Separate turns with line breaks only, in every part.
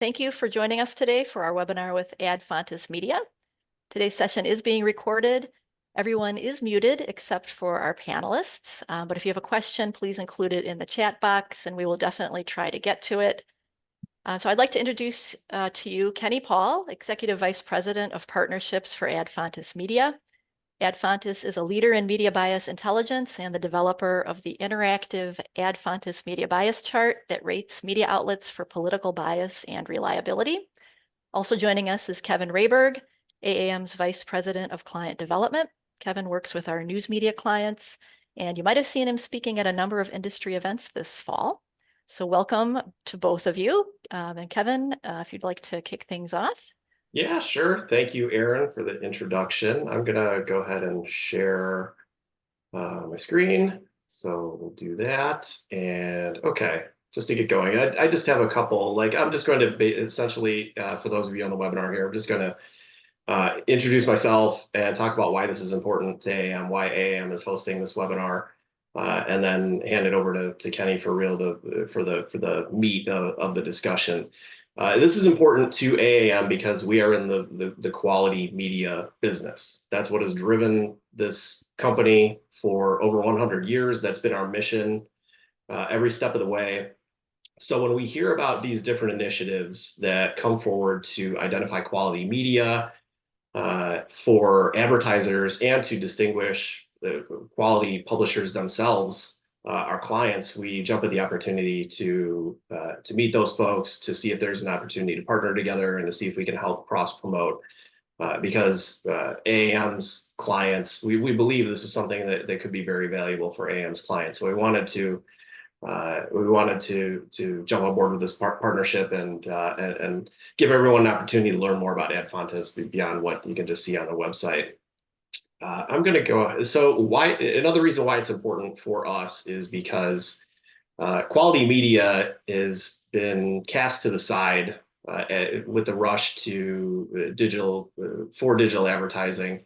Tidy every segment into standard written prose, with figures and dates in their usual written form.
Thank you for joining us today for our webinar with Adfontes Media. Today's session is being recorded. Everyone is muted except for our panelists, but if you have a question, please include it in the chat box and we will definitely try to get to it. So I'd like to introduce to you Kenny Paul, Executive Vice President of Partnerships for Adfontes Media. Adfontes is a leader in media bias intelligence and the developer of the interactive Adfontes Media Bias Chart that rates media outlets for political bias and reliability. Also joining us is Kevin Rayberg, AAM's Vice President of Client Development. Kevin works with our news media clients, and you might have seen him speaking at a number of industry events this fall. So welcome to both of you. And Kevin, if you'd like to kick things off.
Yeah, sure. Thank you, Aaron, for the introduction. I'm gonna go ahead and share my screen. So we'll do that. And okay, just to get going, I just have a couple, I'm just going to be essentially, for those of you on the webinar here, I'm just going to introduce myself and talk about why this is important to AAM, why AAM is hosting this webinar, and then hand it over to Kenny for the meat of the discussion. This is important to AAM because we are in the quality media business. That's what has driven this company for over 100 years. That's been our mission every step of the way. So when we hear about these different initiatives that come forward to identify quality media for advertisers and to distinguish the quality publishers themselves, our clients, we jump at the opportunity to meet those folks, to see if there's an opportunity to partner together and to see if we can help cross promote. Because AAM's clients, we believe this is something that could be very valuable for AAM's clients. So we wanted to jump on board with this partnership and give everyone an opportunity to learn more about Adfontes beyond what you can just see on the website. I'm going to go. So another reason why it's important for us is because quality media has been cast to the side with the rush to digital advertising.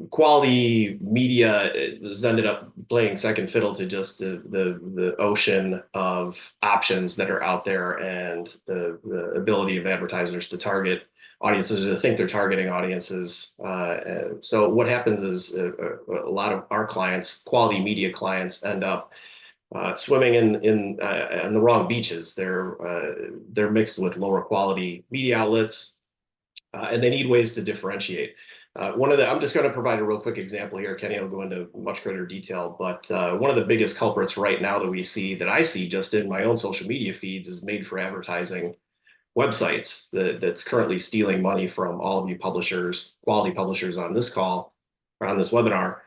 Quality media has ended up playing second fiddle to just the ocean of options that are out there and the ability of advertisers to target audiences, to think they're targeting audiences. So what happens is a lot of our clients, quality media clients, end up swimming in the wrong beaches. They're mixed with lower quality media outlets, and they need ways to differentiate. I'm just going to provide a real quick example here. Kenny will go into much greater detail, but one of the biggest culprits right now that I see just in my own social media feeds is made for advertising websites that's currently stealing money from all of you publishers, quality publishers on this call or on this webinar.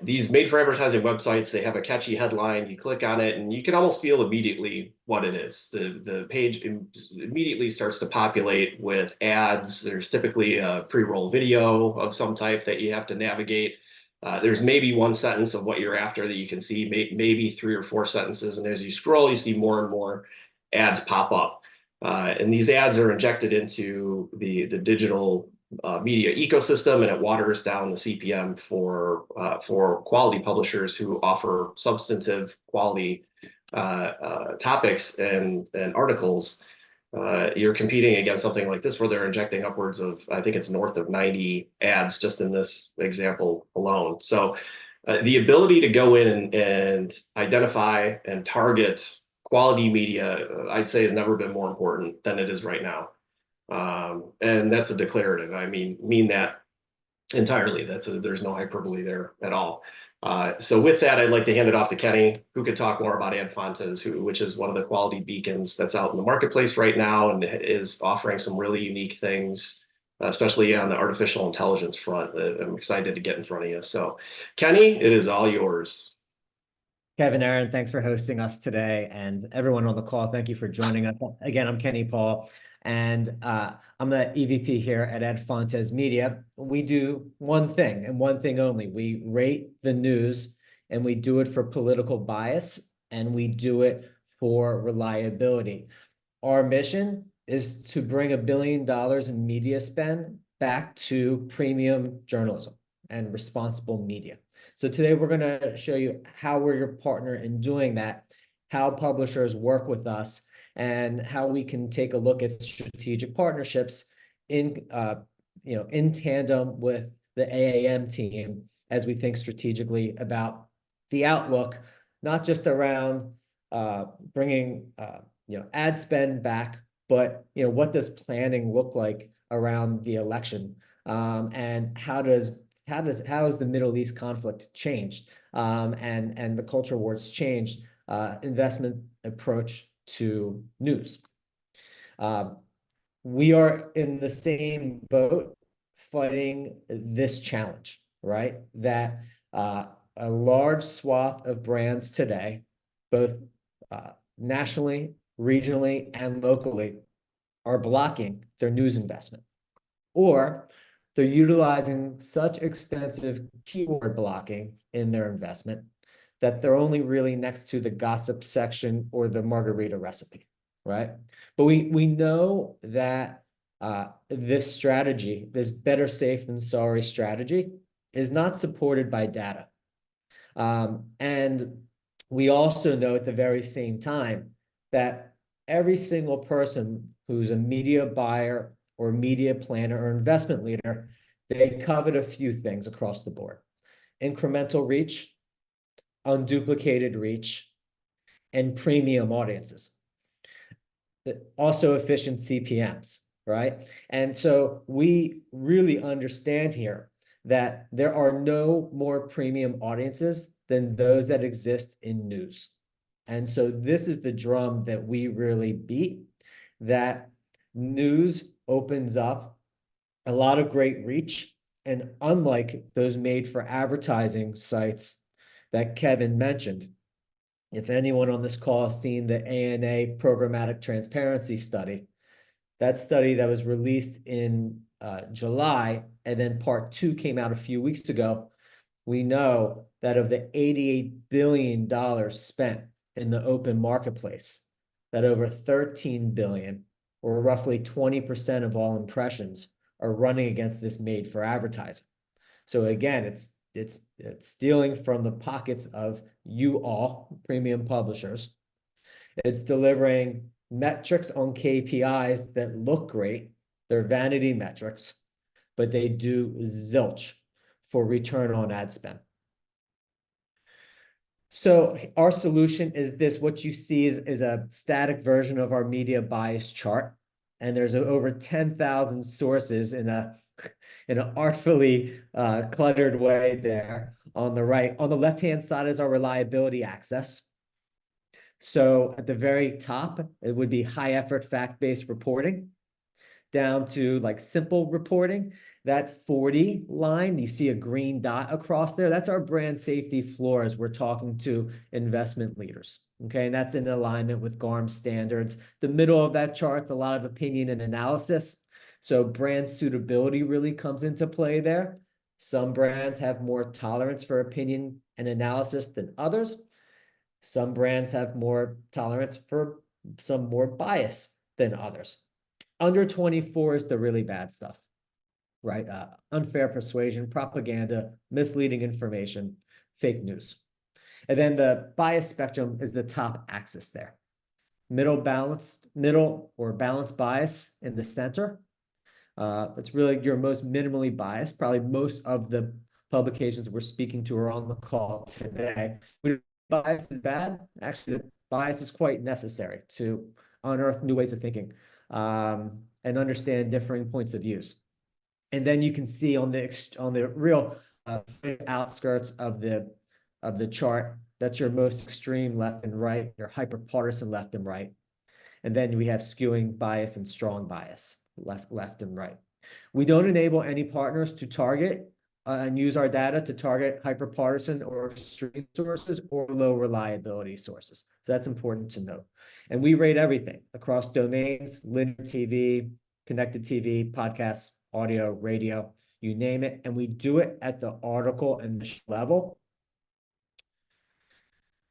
These made for advertising websites, they have a catchy headline, you click on it and you can almost feel immediately what it is. The page immediately starts to populate with ads. There's typically a pre-roll video of some type that you have to navigate. There's maybe one sentence of what you're after that you can see, maybe 3 or 4 sentences. And as you scroll, you see more and more ads pop up. And these ads are injected into the digital media ecosystem, and it waters down the CPM for quality publishers who offer substantive quality topics and articles. You're competing against something like this where they're injecting upwards of, I think it's north of 90 ads just in this example alone. So the ability to go in and identify and target quality media, I'd say, has never been more important than it is right now. And that's a declarative. I mean that entirely. There's no hyperbole there at all. So with that, I'd like to hand it off to Kenny, who could talk more about Adfontes, which is one of the quality beacons that's out in the marketplace right now and is offering some really unique things, especially on the artificial intelligence front. I'm excited to get in front of you. So Kenny, it is all yours.
Kevin, Aaron, thanks for hosting us today. And everyone on the call, thank you for joining us. Again, I'm Kenny Paul, and I'm the EVP here at Adfontes Media. We do one thing and one thing only. We rate the news, and we do it for political bias, and we do it for reliability. Our mission is to bring $1 billion in media spend back to premium journalism and responsible media. So today we're going to show you how we're your partner in doing that, how publishers work with us, and how we can take a look at strategic partnerships in in tandem with the AAM team as we think strategically about the outlook, not just around bringing ad spend back, but what does planning look like around the election, and how has the Middle East conflict changed, and the culture wars changed investment approach to news. We are in the same boat fighting this challenge, right? That a large swath of brands today, both nationally, regionally, and locally, are blocking their news investment, or they're utilizing such extensive keyword blocking in their investment that they're only really next to the gossip section or the margarita recipe, right? But we know that this strategy, this better safe than sorry strategy, is not supported by data. And we also know at the very same time that every single person who's a media buyer or media planner or investment leader, they covet a few things across the board: incremental reach, unduplicated reach, and premium audiences. Also efficient CPMs, right? And so we really understand here that there are no more premium audiences than those that exist in news. And so this is the drum that we really beat, that news opens up a lot of great reach. And unlike those made for advertising sites that Kevin mentioned, if anyone on this call has seen the ANA programmatic transparency study, that study that was released in July, and then part 2 came out a few weeks ago, we know that of the $88 billion spent in the open marketplace, that over 13 billion, or roughly 20% of all impressions, are running against this made for advertising. So again, it's stealing from the pockets of you all, premium publishers. It's delivering metrics on KPIs that look great. They're vanity metrics, but they do zilch for return on ad spend. So our solution is this. What you see is a static version of our media bias chart. And there's over 10,000 sources in an artfully cluttered way there on the right. On the left-hand side is our reliability axis. So at the very top, it would be high effort fact-based reporting, down to like simple reporting. That 40 line, you see a green dot across there, that's our brand safety floor as we're talking to investment leaders. Okay, and that's in alignment with GARM standards. The middle of that chart, a lot of opinion and analysis. So brand suitability really comes into play there. Some brands have more tolerance for opinion and analysis than others. Some brands have more tolerance for some more bias than others. Under 24 is the really bad stuff, right? Unfair persuasion, propaganda, misleading information, fake news. And then the bias spectrum is the top axis there. Middle or balanced bias in the center. It's really your most minimally biased. Probably most of the publications we're speaking to are on the call today. Bias is bad. Actually, bias is quite necessary to unearth new ways of thinking and understand differing points of views. And then you can see on the real outskirts of the chart, that's your most extreme left and right, your hyperpartisan left and right. And then we have skewing bias and strong bias, left and right. We don't enable any partners to target and use our data to target hyperpartisan or extreme sources or low reliability sources. So that's important to note. And we rate everything across domains, linear TV, connected TV, podcasts, audio, radio, you name it. And we do it at the article and the level.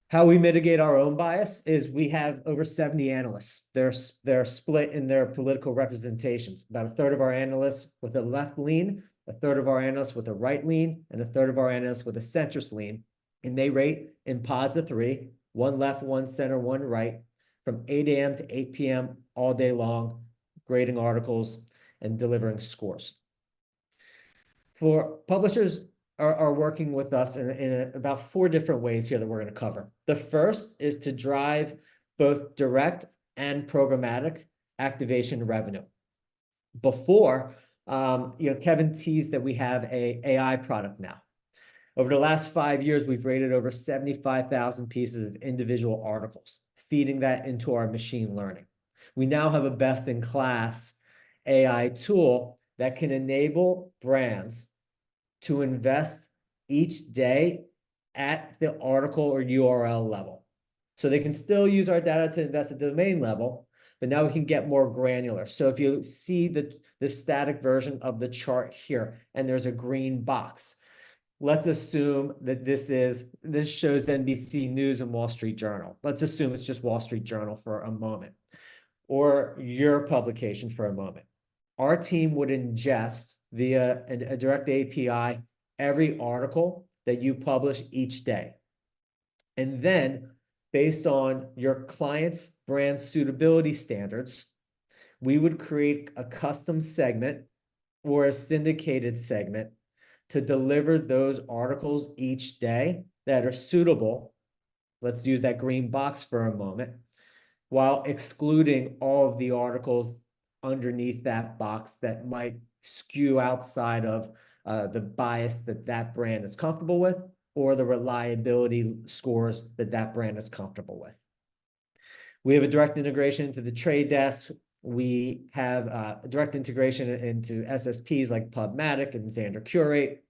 How we mitigate our own bias is we have over 70 analysts. They're split in their political representations. About a third of our analysts with a left lean, a third of our analysts with a right lean, and a third of our analysts with a centrist lean. And they rate in pods of 3, one left, one center, one right, from 8 a.m. to 8 p.m. all day long, grading articles and delivering scores. For publishers are working with us in about 4 different ways here that we're going to cover. The first is to drive both direct and programmatic activation revenue. Before, Kevin teased that we have a AI product now. Over the last 5 years, we've rated over 75,000 pieces of individual articles, feeding that into our machine learning. We now have a best-in-class AI tool that can enable brands to invest each day at the article or URL level. So they can still use our data to invest at the domain level, but now we can get more granular. So if you see the static version of the chart here, and there's a green box, let's assume that this shows NBC News and Wall Street Journal. Let's assume it's just Wall Street Journal for a moment, or your publication for a moment. Our team would ingest via a direct API every article that you publish each day. And then, based on your client's brand suitability standards, we would create a custom segment or a syndicated segment to deliver those articles each day that are suitable. Let's use that green box for a moment, while excluding all of the articles underneath that box that might skew outside of the bias that brand is comfortable with, or the reliability scores that brand is comfortable with. We have a direct integration into the trade desk. We have a direct integration into SSPs like PubMatic and Xandr Curate,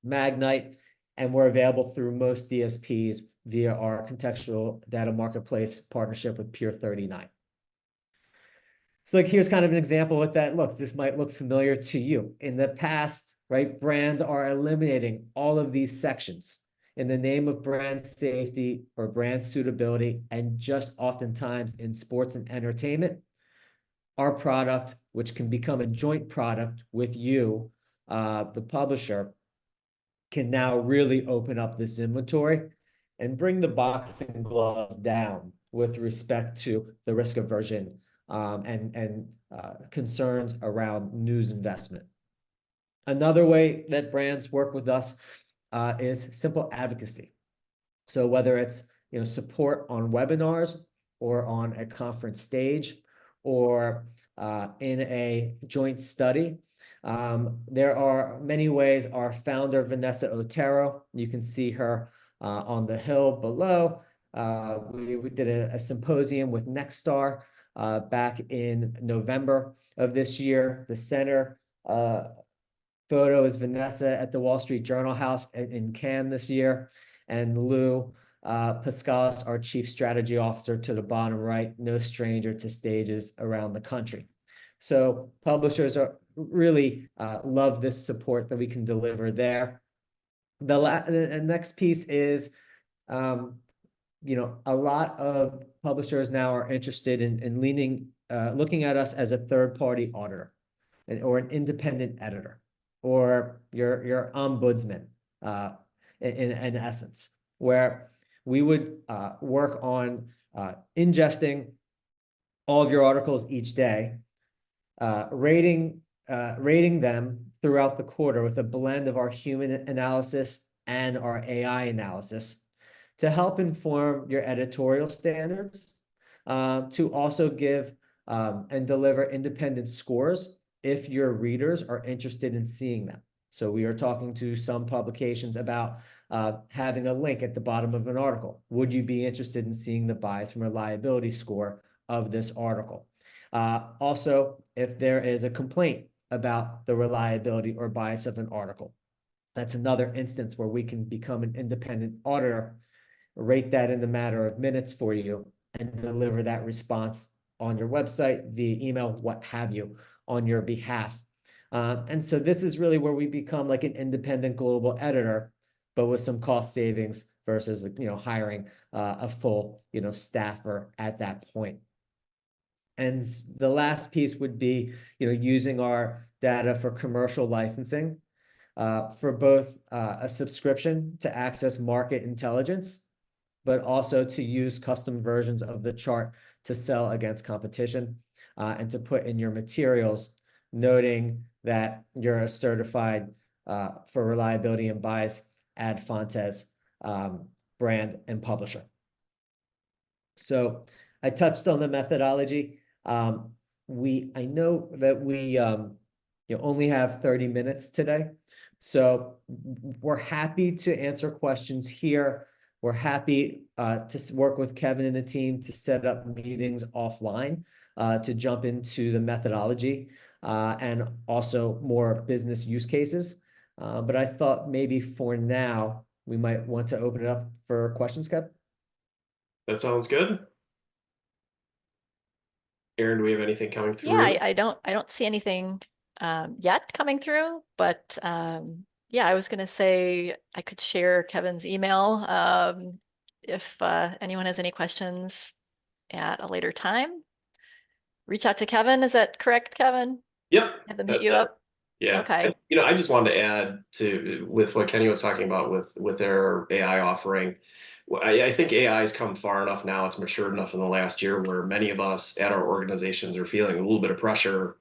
Magnite, and we're available through most DSPs via our contextual data marketplace partnership with Peer39. So here's kind of an example of what that looks. This might look familiar to you. In the past, right, brands are eliminating all of these sections in the name of brand safety or brand suitability, and just oftentimes in sports and entertainment, our product, which can become a joint product with you, the publisher, can now really open up this inventory and bring the boxing gloves down with respect to the risk aversion and concerns around news investment. Another way that brands work with us is simple advocacy. So whether it's support on webinars or on a conference stage or in a joint study, there are many ways. Our founder, Vanessa Otero, you can see her on the hill below. We did a symposium with Nexstar back in November of this year. The center photo is Vanessa at the Wall Street Journal House in Cannes this year, and Lou Pascalis, our Chief Strategy Officer, to the bottom right, no stranger to stages around the country. So publishers are really love this support that we can deliver there. The next piece is, a lot of publishers now are interested in looking at us as a third-party auditor or an independent editor, or your ombudsman, in essence, where we would work on ingesting all of your articles each day, rating them throughout the quarter with a blend of our human analysis and our AI analysis to help inform your editorial standards, to also give and deliver independent scores if your readers are interested in seeing them. So we are talking to some publications about having a link at the bottom of an article. Would you be interested in seeing the bias and reliability score of this article? Also, if there is a complaint about the reliability or bias of an article, that's another instance where we can become an independent auditor, rate that in the matter of minutes for you, and deliver that response on your website, via email, what have you, on your behalf. And so this is really where we become like an independent global editor, but with some cost savings versus hiring a full staffer at that point. And the last piece would be using our data for commercial licensing, for both a subscription to access market intelligence but also to use custom versions of the chart to sell against competition, and to put in your materials, noting that you're a certified for reliability and bias Ad Fontes brand and publisher. So I touched on the methodology. I know that we only have 30 minutes today. So we're happy to answer questions here. We're happy to work with Kevin and the team to set up meetings offline to jump into the methodology and also more business use cases. But I thought maybe for now, we might want to open it up for questions, Kev.
That sounds good. Aaron, do we have anything coming through?
Yeah, I don't see anything yet coming through, but yeah, I was gonna say I could share Kevin's email if anyone has any questions at a later time. Reach out to Kevin. Is that correct, Kevin?
Yep.
Have them hit you up?
Yeah.
Okay.
And, I just wanted to add to with what Kenny was talking about with their AI offering. I think AI has come far enough now. It's matured enough in the last year where many of us at our organizations are feeling a little bit of pressure.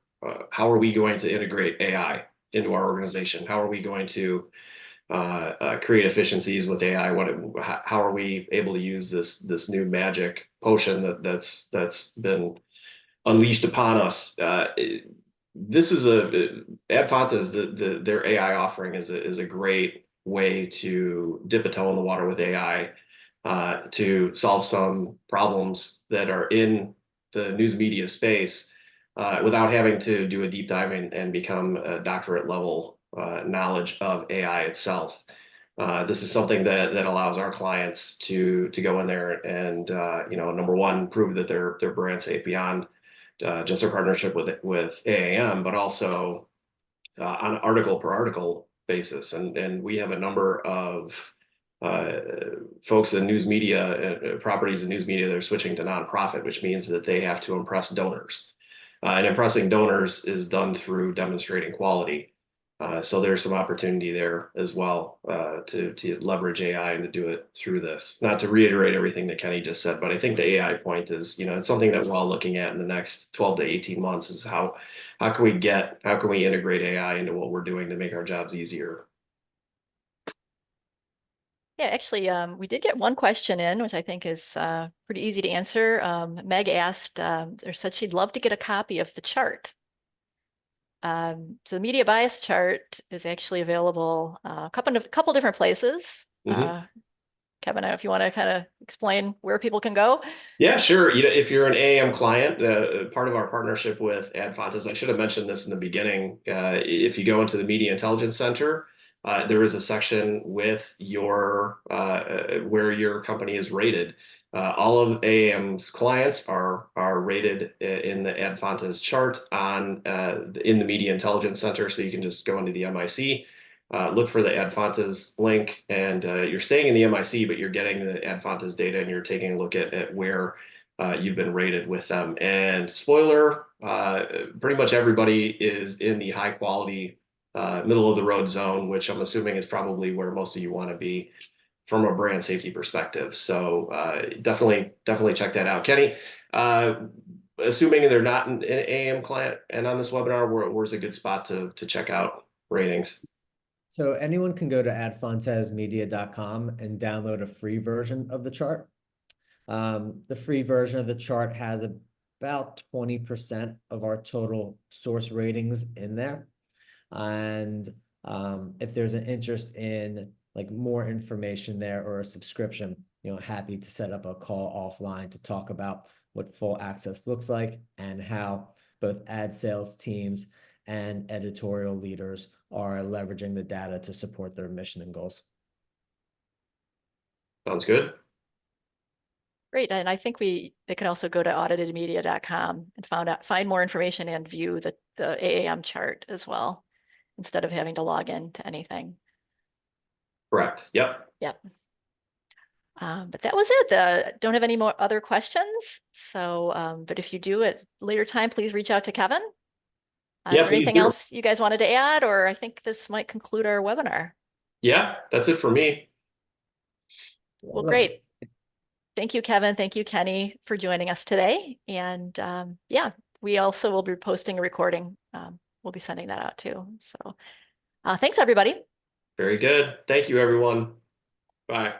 How are we going to integrate AI into our organization? How are we going to create efficiencies with AI? How are we able to use this new magic potion that's been unleashed upon us? This is Ad Fontes, their AI offering is a great way to dip a toe in the water with AI to solve some problems that are in the news media space without having to do a deep dive and become a doctorate level knowledge of AI itself. This is something that allows our clients to go in there and number one, prove that they're brand safe beyond just our partnership with AAM, but also on an article per article basis. And we have a number of folks in news media, properties in news media, they're switching to nonprofit, which means that they have to impress donors. And impressing donors is done through demonstrating quality. So there's some opportunity there as well to leverage AI and to do it through this. Not to reiterate everything that Kenny just said, but I think the AI point is, it's something that we're all looking at in the next 12 to 18 months is how can we integrate AI into what we're doing to make our jobs easier?
Yeah, actually, we did get one question in, which I think is pretty easy to answer. Meg asked, or said she'd love to get a copy of the chart. So the media bias chart is actually available a couple different places.
Mhm.
Kevin, I don't know if you want to kind of explain where people can go.
Yeah, sure. If you're an AAM client, part of our partnership with Ad Fontes, I should have mentioned this in the beginning. If you go into the Media Intelligence Center, there is a section with where your company is rated. All of AAM's clients are rated in the Ad Fontes chart in the Media Intelligence Center. So you can just go into the MIC. Look for the Ad Fontes link, and you're staying in the MIC, but you're getting the Ad Fontes data, and you're taking a look at where you've been rated with them. And spoiler, pretty much everybody is in the high quality, middle of the road zone, which I'm assuming is probably where most of you want to be from a brand safety perspective. So definitely check that out. Kenny, assuming they're not an AAM client and on this webinar, where's a good spot to check out ratings?
So anyone can go to adfontesmedia.com and download a free version of the chart. The free version of the chart has about 20% of our total source ratings in there. And if there's an interest in like more information there or a subscription, happy to set up a call offline to talk about what full access looks like and how both ad sales teams and editorial leaders are leveraging the data to support their mission and goals.
Sounds good.
Great, and I think they can also go to auditedmedia.com and find more information and view the AAM chart as well, instead of having to log in to anything.
Correct. Yep.
Yep. But that was it. Don't have any more other questions. So, but if you do at a later time, please reach out to Kevin.
Yeah,
is there anything else you guys wanted to add, or I think this might conclude our webinar?
Yeah, that's it for me.
Well, great. Thank you, Kevin. Thank you, Kenny, for joining us today. And yeah, we also will be posting a recording. We'll be sending that out too. So thanks, everybody.
Very good. Thank you, everyone. Bye.